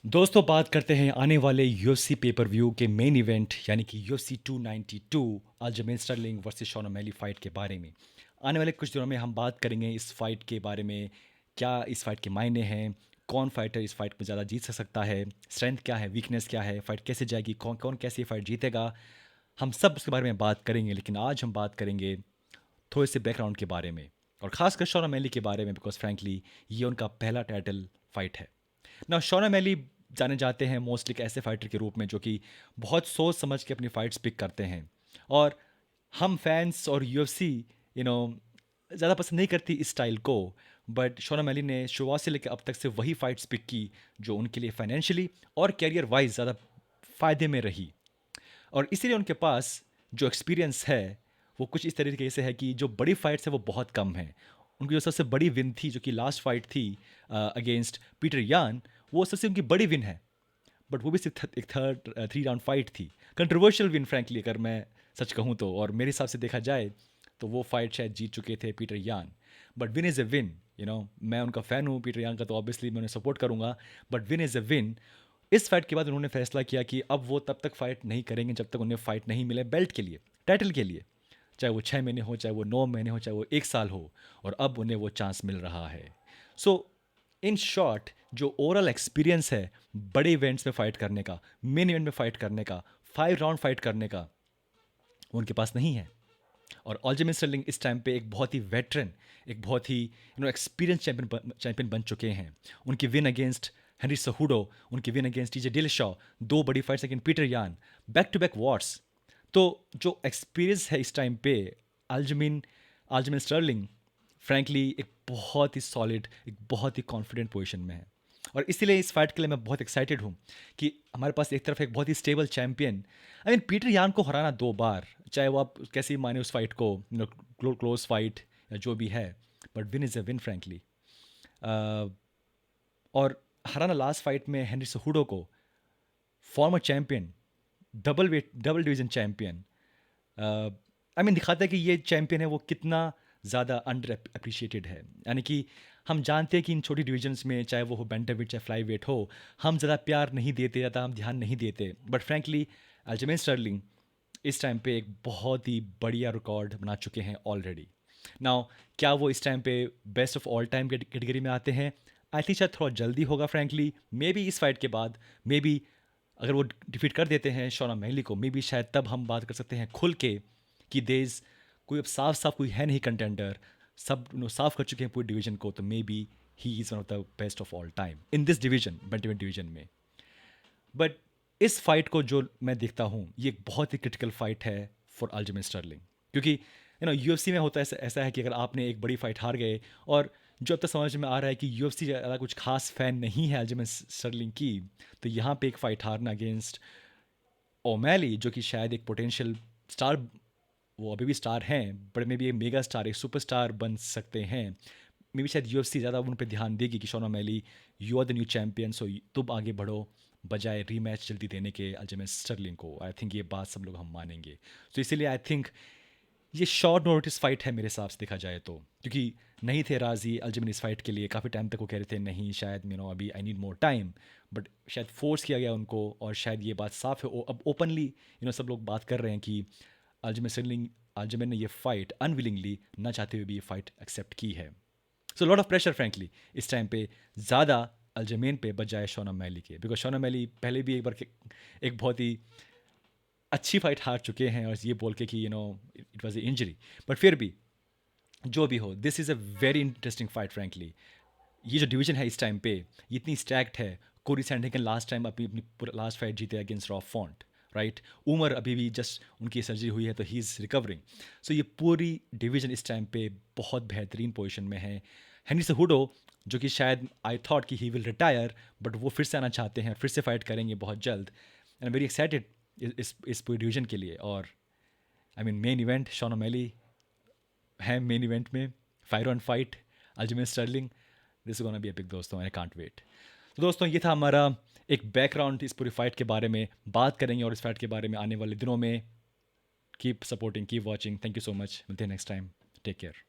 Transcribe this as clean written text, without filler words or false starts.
दोस्तों बात करते हैं आने वाले यूएफसी पेपर व्यू के मेन इवेंट यानी कि UFC 292 Aljamain Sterling versus Sean O'Malley fight के बारे में। आने वाले कुछ दिनों में हम बात करेंगे इस फाइट के बारे में, क्या इस फाइट के मायने हैं, कौन फाइटर इस फाइट में ज़्यादा जीत सकता है, स्ट्रेंथ क्या है, वीकनेस क्या है, फाइट कैसे जाएगी, कौन कौन कैसे फाइट जीतेगा। हम सब उसके बारे में बात करेंगे, लेकिन आज हम बात करेंगे थोड़े से बैकग्राउंड के बारे में और खासकर शॉन ओमैली के बारे में, बिकॉज फ्रैंकली ये उनका पहला टाइटल फाइट है ना। शॉन ओमैली जाने जाते हैं मोस्टली एक ऐसे फाइटर के रूप में जो कि बहुत सोच समझ के अपनी फाइट्स पिक करते हैं, और हम फैंस और यूएफसी यू नो ज़्यादा पसंद नहीं करती इस स्टाइल को। बट शॉन ओमैली ने शुरुआत से लेकर अब तक से वही फाइट्स पिक की जो उनके लिए फाइनेंशियली और कैरियर वाइज ज़्यादा फ़ायदे में रही, और इसीलिए उनके पास जो एक्सपीरियंस है वो कुछ इस तरीके से है कि जो बड़ी फाइट्स है वो बहुत कम है। उनकी जो सबसे बड़ी विन थी जो कि लास्ट फाइट थी अगेंस्ट पीटर यान, वो सबसे उनकी बड़ी विन है। बट वो भी सिर्फ एक थर्ड 3 राउंड फाइट थी, कंट्रोवर्शियल विन फ्रैंकली अगर मैं सच कहूँ तो, और मेरे हिसाब से देखा जाए तो वो फाइट शायद जीत चुके थे पीटर यान। But win is a win, मैं उनका फ़ैन हूँ पीटर यान का, तो ऑब्वियसली मैं उन्हें सपोर्ट करूँगा। But win is a win. इस फाइट के बाद उन्होंने फैसला किया कि अब वो तब तक फाइट नहीं करेंगे जब तक उन्हें फाइट नहीं मिले बेल्ट के लिए, टाइटल के लिए, चाहे वो 6 महीने हो, चाहे वो 9 महीने हो, चाहे वो 1 साल हो, और अब उन्हें वो चांस मिल रहा है। सो इन शॉर्ट, जो ओवरऑल एक्सपीरियंस है बड़े इवेंट्स में फाइट करने का, मेन इवेंट में फाइट करने का, 5 राउंड फाइट करने का, वो उनके पास नहीं है। और अल्जमेन स्टर्लिंग इस टाइम पे एक बहुत ही वेटरन, एक बहुत ही एक्सपीरियंस चैंपियन बन चुके हैं। उनकी विन अगेंस्ट हेनरी सहूडो, उनकी विन अगेंस्ट टीजे डिलशॉ, 2 बड़ी फाइट्स अगेंस्ट पीटर यान, बैक टू बैक वॉर्स। तो जो एक्सपीरियंस है इस टाइम पे, अल्जमिन अल्जमेन स्टर्लिंग फ्रैंकली एक बहुत ही सॉलिड, एक बहुत ही कॉन्फिडेंट पोजीशन में है। और इसीलिए इस फाइट के लिए मैं बहुत एक्साइटेड हूँ कि हमारे पास एक तरफ एक बहुत ही stable champion, I mean Petr Yan को हराना 2 बार, चाहे वो आप कैसे ही माने उस फाइट को, क्लोज फाइट या जो भी है, but win is a win frankly. और हराना लास्ट फाइट में हेनरी सहूडो को, farmer champion, double division champion, I mean दिखाता है कि ये चैंपियन है वो कितना ज़्यादा अंडर अप्रिशिएटेड है। यानी कि हम जानते हैं कि इन छोटी डिविजन्स में, चाहे वो हो बैंटमवेट चाहे फ्लाई वेट हो, हम ज़्यादा प्यार नहीं देते, ज़्यादा हम ध्यान नहीं देते। बट फ्रैंकली अल्जमेन स्टर्लिंग इस टाइम पे एक बहुत ही बढ़िया रिकॉर्ड बना चुके हैं ऑलरेडी। नाउ, क्या वो इस टाइम पे best of all time category में आते हैं? आई थिंक शायद थोड़ा जल्दी होगा फ्रैंकली, मे बी इस फाइट के बाद, मे बी अगर वो डिफीट कर देते हैं शॉन ओमैली को, मे बी शायद तब हम बात कर सकते हैं खुल के कि देज कोई अब साफ साफ कोई है नहीं कंटेंडर, सब साफ कर चुके हैं पूरी डिवीजन को, तो maybe he is one of the best of all time in this division, bantamweight division में। बट इस फाइट को जो मैं देखता हूँ, ये एक बहुत ही क्रिटिकल फाइट है फॉर अल्जमेन स्टर्लिंग, क्योंकि यूएफसी में होता है ऐसा ऐसा है कि अगर आपने एक बड़ी फाइट हार गए, और जो अब तक समझ में आ रहा है कि यूएफसी ज़्यादा कुछ खास फैन नहीं है अल्जमेन स्टर्लिंग की, तो यहाँ पे एक फाइट हारना अगेंस्ट ओमैली, जो कि शायद एक पोटेंशियल स्टार, वो अभी भी स्टार हैं, बट मे बी एक मेगा स्टार, एक सुपरस्टार बन सकते हैं। मे बी शायद यूएफसी ज़्यादा उन पर ध्यान देगी कि Sean O'Malley, you are the new champion, so तुम आगे बढ़ो, बजाय रीमैच जल्दी देने के अल्जमेन स्टर्लिंग को। आई थिंक ये बात सब लोग हम मानेंगे। तो इसीलिए आई थिंक ये शॉर्ट नोटिस फाइट है मेरे हिसाब से देखा जाए तो, क्योंकि नहीं थे राजी अल्जमेन इस फाइट के लिए, काफ़ी टाइम तक वो कह रहे थे नहीं शायद अभी I need more time, but शायद फोर्स किया गया उनको, और शायद ये बात साफ है अब ओपनली सब लोग बात कर रहे हैं कि अल्जमेन स्टर्लिंग, अल्जमेन ने ये फाइट अनविलिंगली, ना चाहते हुए भी ये फाइट एक्सेप्ट की है। So lot of pressure frankly इस टाइम पे ज़्यादा अल्जमेन पे बजाय शॉन ओमैली के, बिकॉज शॉन ओमैली पहले भी एक बार एक बहुत ही अच्छी फाइट हार चुके हैं, और ये बोल के कि it was a injury, but फिर भी जो भी हो, this is a very interesting fight frankly. ये जो डिवीजन है इस टाइम पे, ये इतनी स्टैक्ड है। कोरी सैंडरिकन लास्ट टाइम अपनी अपनी लास्ट फाइट जीते अगेंस्ट रॉब फॉन्ट, राइट। उमर अभी भी जस्ट उनकी सर्जरी हुई है, तो ही इज़ रिकवरिंग। सो ये पूरी डिवीजन इस टाइम पे बहुत बेहतरीन पोजीशन में है। हेनरी सेहुडो, जो कि शायद आई थॉट कि ही विल रिटायर, बट वो फिर से आना चाहते हैं, फिर से फाइट करेंगे बहुत जल्द, एंड वेरी एक्साइटेड इस पूरी डिवीजन के लिए। और I mean main event Sean O'Malley है, मेन इवेंट में 5 round fight Aljamain Sterling, this is gonna be epic दोस्तों, आई कांट वेट। तो दोस्तों ये था हमारा एक बैकग्राउंड इस पूरी फाइट के बारे में, बात करेंगे और इस फाइट के बारे में आने वाले दिनों में। Keep supporting, keep watching, thank you so much, मिलते हैं नेक्स्ट टाइम, टेक केयर।